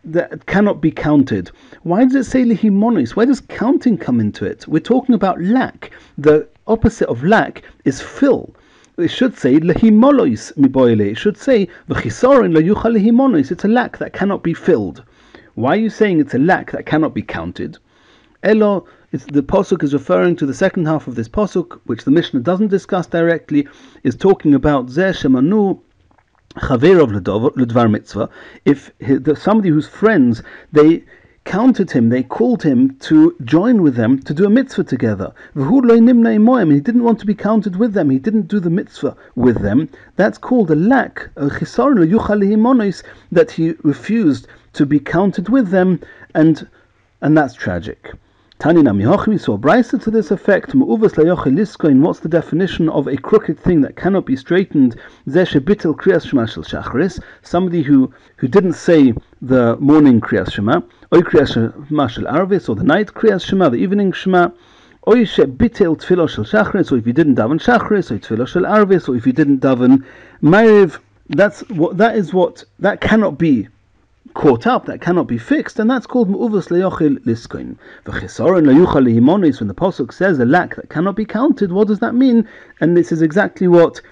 that cannot be counted. Why does it say lehimonis? Where does counting come into it? We're talking about lack. The opposite of lack is fill. It should say lehimolois miboile. It should say v'chisarin lo yuchal lehimonis. It's a lack that cannot be filled. Why are you saying it's a lack that cannot be counted? Elo, the pasuk is referring to the second half of this pasuk, which the Mishnah doesn't discuss directly, is talking about Zeh Shemanu Chaverov Ledvar Mitzvah. If somebody who's friends, they counted him, they called him to join with them to do a mitzvah together. And he didn't want to be counted with them, he didn't do the mitzvah with them. That's called a lack, a chisar, that he refused to be counted with them, and that's tragic. Tanina Mihochim saw a brisa to this effect. Me'uvas layochel liskoin. What's the definition of a crooked thing that cannot be straightened? Zeh shebitel kriyas shema shel shacharis. Somebody who didn't say the morning kriyas shema, oy kriyas shema shel arvis, or the night kriyas shema, the evening shema. Oy shebitel tefillah shel shacharis, or if you didn't daven shacharis, or tefillah shel arvis, or if you didn't daven ma'ariv. That cannot be caught up, that cannot be fixed, and that's called me'uvas leyochel liskoin. V'chisaron leyuchal lehimonis, when the pasuk says a lack that cannot be counted, what does that mean? And this is exactly what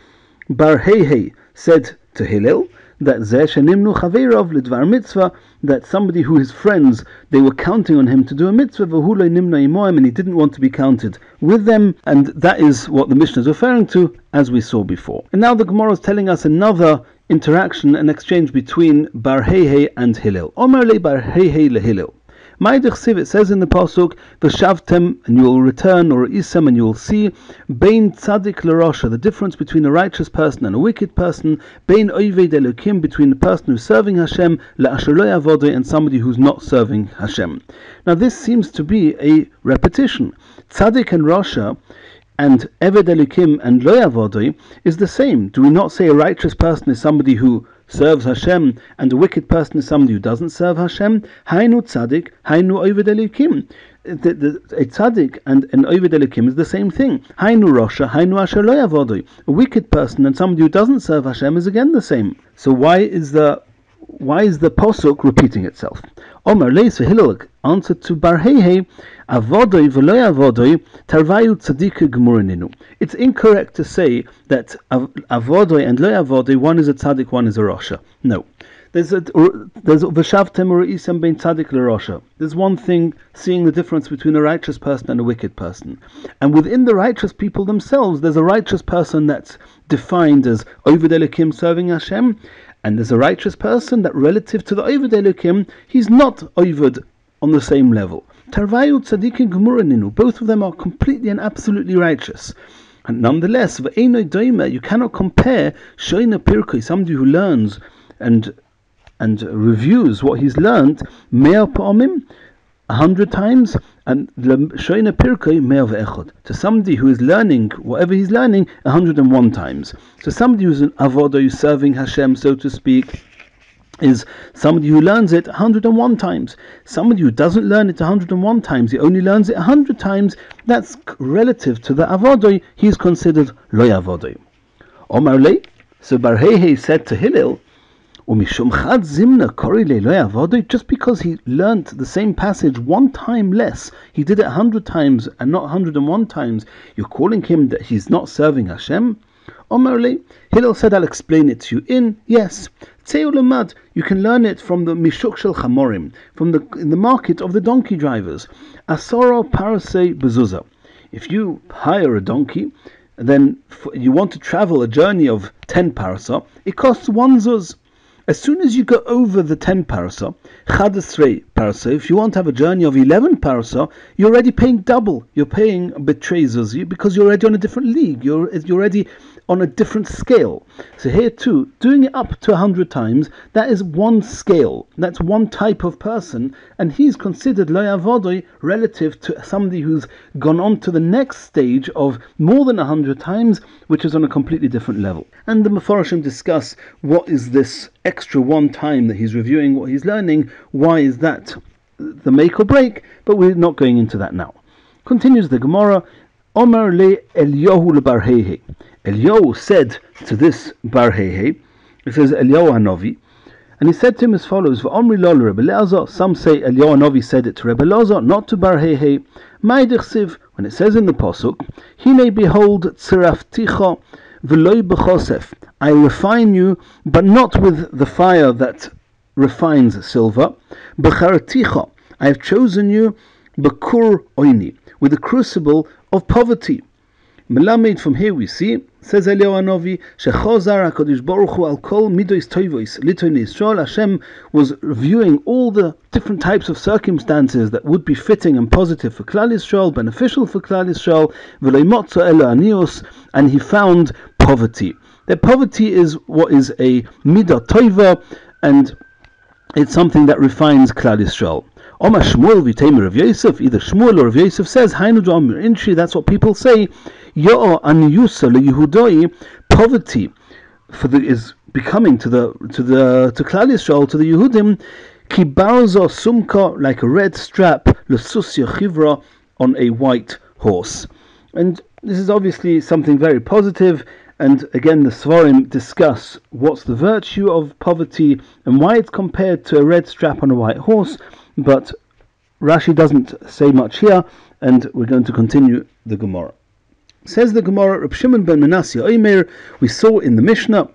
bar heihei said to Hillel, that zeh shenimnu chaverov lidvar mitzvah, that somebody who is friends, they were counting on him to do a mitzvah, v'hu lo nimna imoim, and he didn't want to be counted with them, and that is what the Mishnah is referring to, as we saw before. And now the Gemara is telling us another interaction and exchange between bar heihei and Hillel. Omer le bar heihei le Hillel. It says in the pasuk, "V'shavtem," and you will return, or isam, and you will see, bein tzadik l'rasha, the difference between a righteous person and a wicked person, bein oived elokim, between the person who's serving Hashem, la'asher lo yavodeh, and somebody who's not serving Hashem. Now this seems to be a repetition. Tzadik and rasha and Eved Elikim and Lo Yavodoi is the same. Do we not say a righteous person is somebody who serves Hashem and a wicked person is somebody who doesn't serve Hashem? Hainu Tzadik, Hainu Eved Elikim. A Tzadik and an Eved Elikim is the same thing. Hainu Rasha, Hainu Asher Lo Yavodoi. A wicked person and somebody who doesn't serve Hashem is again the same. So why is the posuk repeating itself? Omer Leis Hillel answered to Bar Heihei, Avodoi v'lo yavodoi tarvayu tzadika gemurininu. It's incorrect to say that avodoi and lo yavodoi, one is a tzaddik, one is a rasha. No. There's v'shavtem u'isam bein tzaddik l'rasha. There's one thing, seeing the difference between a righteous person and a wicked person. And within the righteous people themselves, there's a righteous person that's defined as Oved Elokim, serving Hashem, and there's a righteous person that relative to the Oved Elokim, he's not Oved on the same level. Tarvayu tzadikin gemurininu. Both of them are completely and absolutely righteous. And nonetheless, v'eino doima, you cannot compare shoina pirkei, somebody who learns and reviews what he's learned, mea pa'omim, 100 times, and shoina pirkei mea ve'echad, to somebody who is learning whatever he's learning 101 times. So somebody who's an avodah, who's serving Hashem, so to speak, is somebody who learns it 101 times. Somebody who doesn't learn it 101 times, he only learns it 100 times, that's relative to the avodoi, he's considered lo yavodoi. Omar le, so Bar Heihei said to Hillel, Umishum chad zimna kori le lo yavodoi, just because he learnt the same passage one time less, he did it 100 times and not 101 times, you're calling him that he's not serving Hashem? Omar le, Hillel said, I'll explain it to you in, yes, Tzeulamad, you can learn it from the Mishuk Shel Chamorim, in the market of the donkey drivers. Asoro Parasei Bezuza. If you hire a donkey, then you want to travel a journey of 10 parasa, it costs 1 zuz. As soon as you go over the 10 parasa, Chadasrei parasa, if you want to have a journey of 11 parasa, you're already paying double. You're paying betrei zuz, because you're already on a different league. You're already on a different scale. So here too, doing it up to 100 times, that is one scale. That's one type of person, and he's considered lo yavodoi relative to somebody who's gone on to the next stage of more than 100 times, which is on a completely different level. And the Mefarshim discuss what is this extra one time that he's reviewing what he's learning, why is that the make or break, but we're not going into that now. Continues the Gemara, Omer le Eliyahu le Bar Heihei. Eliyahu said to this Bar Heihei, it says Eliyahu Hanovi, and he said to him as follows, V'omri lo Rebbe Elazar, some say Eliyahu Hanovi said it to Rebbe Elazar, not to Bar Heihei. Ma'idich when it says in the pasuk, Hine behold tzirafticha v'loi b'chosef, I refine you, but not with the fire that refines silver. B'charaticha, I have chosen you, b'kur oini, with the crucible of poverty. Melamed, from here we see, says Eliyahu Hanovi, Shechozar HaKadosh Baruch Hu al kol midos toivos liton Yisrael. Hashem was reviewing all the different types of circumstances that would be fitting and positive for Klal Yisrael, beneficial for Klal Yisrael, v'lo motza elo anios, and he found poverty. That poverty is what is a midah toiva, and it's something that refines Klal Yisrael. Omar Shmuel v'teimer of Yosef, either Shmuel or of Yosef says, Hainu d'Omer Inshi, that's what people say, Yo'o aniyusa leYehudoi, poverty is becoming to Klal Yisrael, to the Yehudim, ki barzo sumka, like a red strap, lesusya chivra, on a white horse. And this is obviously something very positive, and again the Svarim discuss what's the virtue of poverty and why it's compared to a red strap on a white horse, but Rashi doesn't say much here, and we're going to continue the Gemara. Says the Gemara, Reb Shimon ben Menashe Omer, we saw in the Mishnah,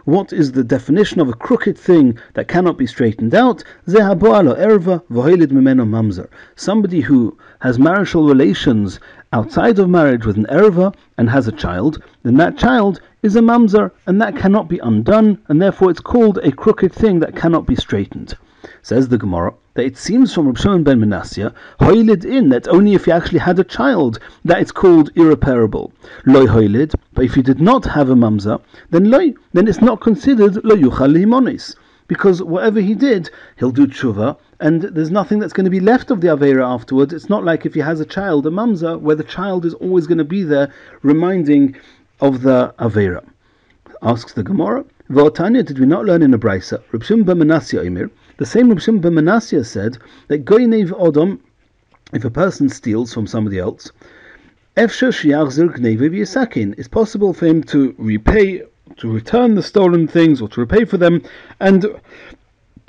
what is the definition of a crooked thing that cannot be straightened out? Somebody who has marital relations outside of marriage with an erva and has a child, then that child is a mamzer, and that cannot be undone, and therefore it's called a crooked thing that cannot be straightened. Says the Gemara that it seems from Rabbi Shimon ben Manasseh, hoilid in, that only if you actually had a child that it's called irreparable. Loy hoilid, but if you did not have a mamzer, then it's not considered lo yuchal limonis, because whatever he did, he'll do tshuva, and there's nothing that's going to be left of the Aveira afterwards. It's not like if he has a child, a mamzer, where the child is always going to be there, reminding of the Aveira. Asks the Gemara, V'otanya, did we not learn in a Brisa? Reb Shimon ben Manasseh Omer, the same Reb Shimon ben Manasseh said that goynev odom, if a person steals from somebody else, efshar sheyachzir gneive v'yisakin, it's possible for him to repay, to return the stolen things or to repay for them, and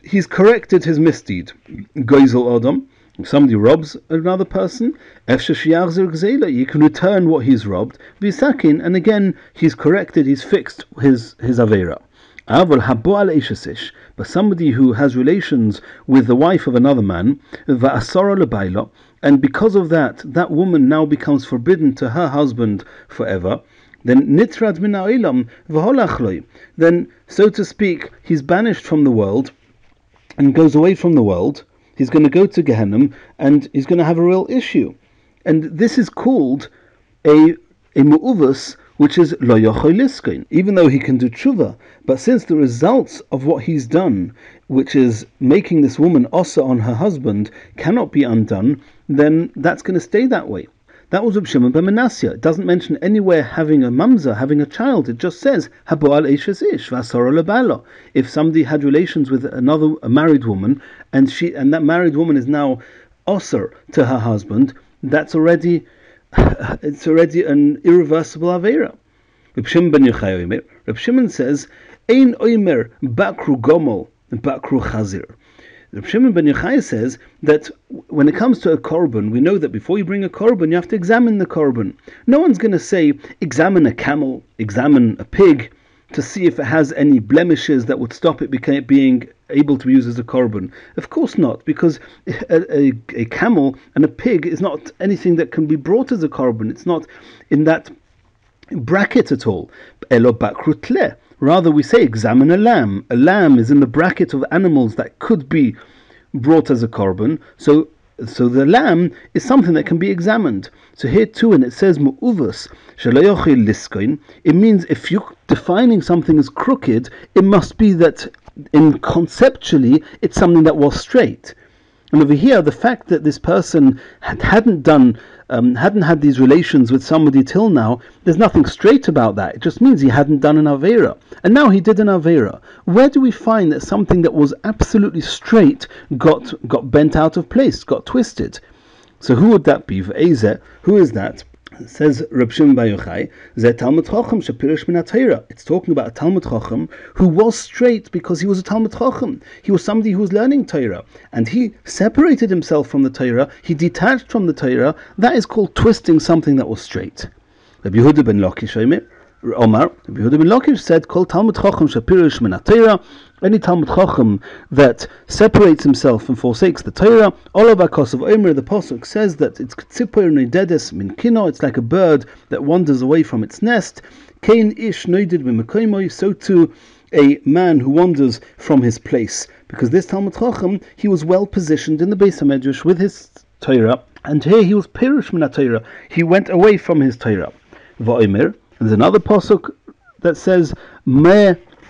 he's corrected his misdeed. Goizel odom, if somebody robs another person, efshar sheyachzir gzeila, you can return what he's robbed, v'yisakin, and again he's corrected, he's fixed his aveira. But somebody who has relations with the wife of another man, and because of that, that woman now becomes forbidden to her husband forever, then nitrad min ha'ilam v'holach, then, so to speak, he's banished from the world and goes away from the world. He's going to go to Gehenna and he's going to have a real issue. And this is called a mu'uvus, which is lo yochel liskoin, even though he can do tshuva. But since the results of what he's done, which is making this woman osa on her husband, cannot be undone, then that's going to stay that way. That was Reb Shimon ben Manasseh. It doesn't mention anywhere having a mamzer, having a child. It just says haboal eishes ish v'asoro lebalo. If somebody had relations with a married woman, and that married woman is now oser to her husband, that's already an irreversible aveira. Reb Shimon ben Yochai Omer, Reb Shimon says, Ein oimer bakru gomel bakru chazir. Reb Shimon ben Yochai says that when it comes to a korban, we know that before you bring a korban, you have to examine the korban. No one's going to say, examine a camel, examine a pig, to see if it has any blemishes that would stop it being able to be used as a korban. Of course not, because a camel and a pig is not anything that can be brought as a korban. It's not in that bracket at all. Elo bakrutle. Rather, we say examine a lamb. A lamb is in the bracket of animals that could be brought as a korban. So the lamb is something that can be examined. So here too, and it says mu'uvus shelo yochel liskoin, it means if you're defining something as crooked, it must be that conceptually it's something that was straight. And over here, the fact that this person hadn't had these relations with somebody till now, there's nothing straight about that. It just means he hadn't done an aveira, and now he did an aveira. Where do we find that something that was absolutely straight got bent out of place, got twisted? So who would that be? V'ezeh, who is that? Says Reb Shimon ben Yochai, Zeh Talmud Chacham shepirish min haTorah. It's talking about a Talmud Chacham who was straight because he was a Talmud Chacham. He was somebody who was learning Torah, and he separated himself from the Torah. He detached from the Torah. That is called twisting something that was straight. Rabbi Yehuda ben Lakish Omar, Rabbi Yehuda ben Lakish said, Kol Talmud Chacham shepirish min haTorah. Any Talmud Chacham that separates himself and forsakes the Torah, Olav HaKosov Omer, the Pasuk says that it's Tzipor Noidedes Min Kino, it's like a bird that wanders away from its nest. Kain Ish Noided B'Mekoimoi, so too a man who wanders from his place. Because this Talmud Chacham, he was well positioned in the Beis HaMedrash with his Torah, and here he was Pirush Min HaTorah, he went away from his Torah. V'Omer, there's another Pasuk that says,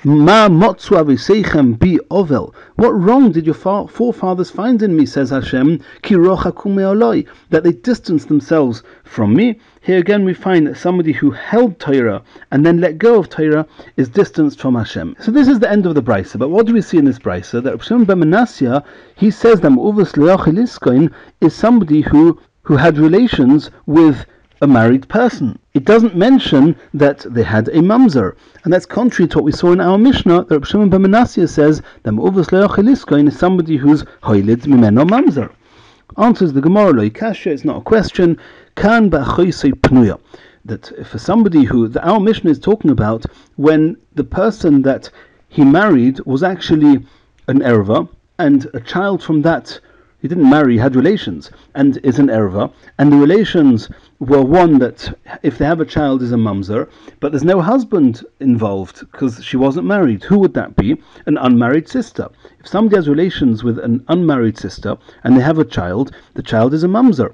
Ma motzu aviseichem bi ovel. What wrong did your forefathers find in me, says Hashem, ki rochakum me'oloi, that they distanced themselves from me. Here again we find that somebody who held Torah and then let go of Torah is distanced from Hashem. So this is the end of the Brisa. But what do we see in this Brisa? That Reb Shimon ben Manasseh, he says that Mu'uvus le'ochel liskoin is somebody who had relations with a married person. It doesn't mention that they had a mamzer, and that's contrary to what we saw in our Mishnah. That Reb Shimon ben Manasseh says that Me'uvus le'ochel liskoin is somebody who's hoilid mimeno mamzer. Answers the Gemara lo ikasha, it's not a question. Kan ba'achoisei pnuya, that for somebody who our Mishnah is talking about when the person that he married was actually an erva, and a child from that he didn't marry, he had relations, and is an erva, and the relations were one that, if they have a child, is a mamzer, but there's no husband involved because she wasn't married. Who would that be? An unmarried sister. If somebody has relations with an unmarried sister and they have a child, the child is a mamzer.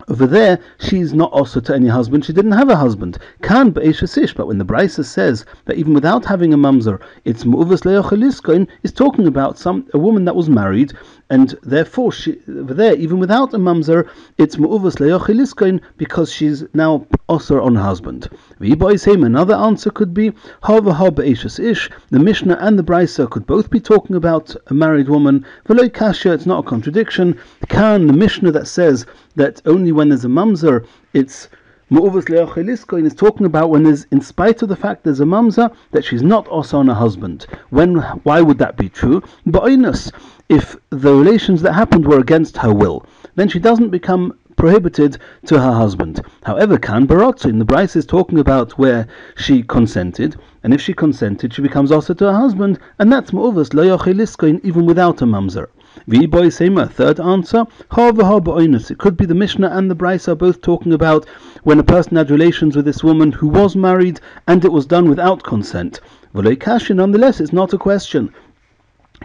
Over there, she's not also to any husband. She didn't have a husband. Kan be'eshes ish. But when the Brisa says that even without having a mamzer, it's mu'uvas le'ocheliskoin, is talking about a woman that was married, and therefore over there, even without a mamzer, it's mu'uvas le'ocheliskoin because she's now also on her husband. Another answer could be ha be'eshes ish. The Mishnah and the Brisa could both be talking about a married woman. V'lo kasha, it's not a contradiction. Kan, the Mishnah that says that only when there's a mamzer, it's mu'uvas le'ocheliskoin, is talking about when there's, in spite of the fact there's a mamzer, that she's not also on her husband. Why would that be true? Ba'inus, if the relations that happened were against her will, then she doesn't become prohibited to her husband. However, kan barotzin, the Bryce is talking about where she consented, and if she consented, she becomes also to her husband, and that's mu'uvas le'ocheliskoin even without a mamzer. Third answer, it could be the Mishnah and the Brisa are both talking about when a person had relations with this woman who was married and it was done without consent. Nonetheless, it's not a question.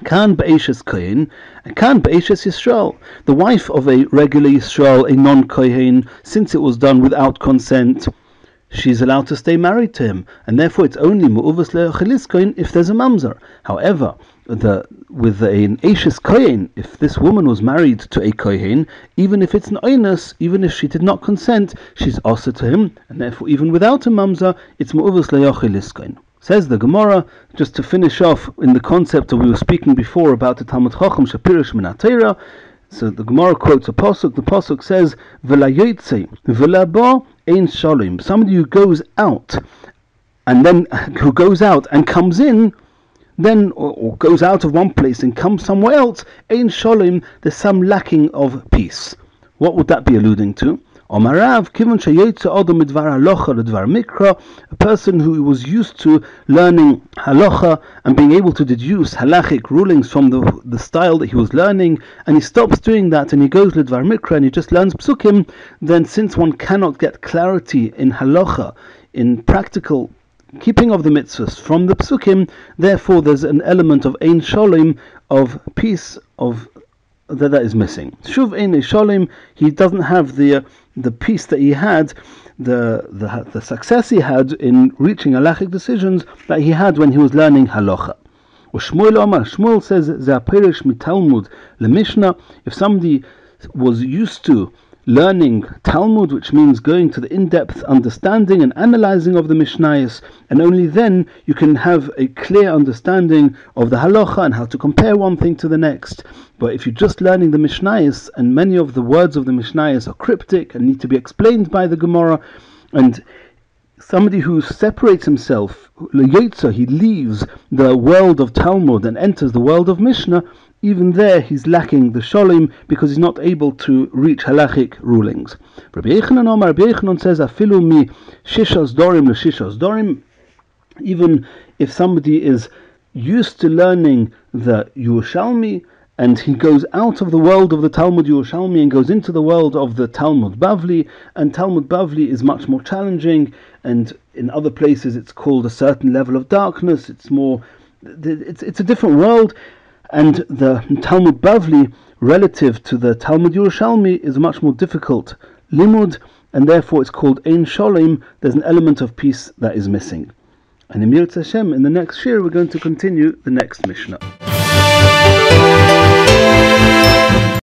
Kan be'eshes kohen, kan be'eshes Yisrael. The wife of a regular Yisrael, a non-kohen, since it was done without consent, she's allowed to stay married to him, and therefore it's only mu'uvas le'ocheliskoin if there's a mamzer. However, with an Eishes Kohen, if this woman was married to a Kohen, even if it's an Oinus, even if she did not consent, she's also to him, and therefore even without a mamzer, it's mu'uvas le'ocheliskoin. Says the Gemara, just to finish off in the concept that we were speaking before about the Talmud Chacham Shapirish Min HaTorah. So the Gemara quotes a pasuk. The pasuk says, "V'la yotzei v'la ba ein shalom." Somebody who goes out and comes in, then or goes out of one place and comes somewhere else, ein shalom. There's some lacking of peace. What would that be alluding to? Omarav, kivon sheyotze adam midvar halacha ledvar mikra, a person who was used to learning halacha and being able to deduce halachic rulings from the style that he was learning, and he stops doing that and he goes ledvar mikra and he just learns psukim, then since one cannot get clarity in halacha, in practical keeping of the mitzvahs from the psukim, therefore there's an element of ein shalom, of peace, of that is missing. Shuv ein shalom, he doesn't have the peace that he had, the success he had in reaching halachic decisions that he had when he was learning halacha. Shmuel says, Ze'aperish mitalmud lemishnah. If somebody was used to learning Talmud, which means going to the in-depth understanding and analyzing of the Mishnayos, and only then you can have a clear understanding of the halacha and how to compare one thing to the next. But if you're just learning the Mishnayos, and many of the words of the Mishnayos are cryptic and need to be explained by the Gemara, and somebody who separates himself, he leaves the world of Talmud and enters the world of Mishnah, even there he's lacking the shalom because he's not able to reach halachic rulings. Rabbi Yochanan says, "Afilu mi shishas dorim l'shishas dorim." Even if somebody is used to learning the Yerushalmi and he goes out of the world of the Talmud Yerushalmi and goes into the world of the Talmud Bavli, and Talmud Bavli is much more challenging, and in other places it's called a certain level of darkness. It's a different world. And the Talmud Bavli, relative to the Talmud Yerushalmi, is much more difficult limud, and therefore it's called Ein Shalom. There's an element of peace that is missing. And in Yirtzeh Hashem, in the next shiur, we're going to continue the next Mishnah.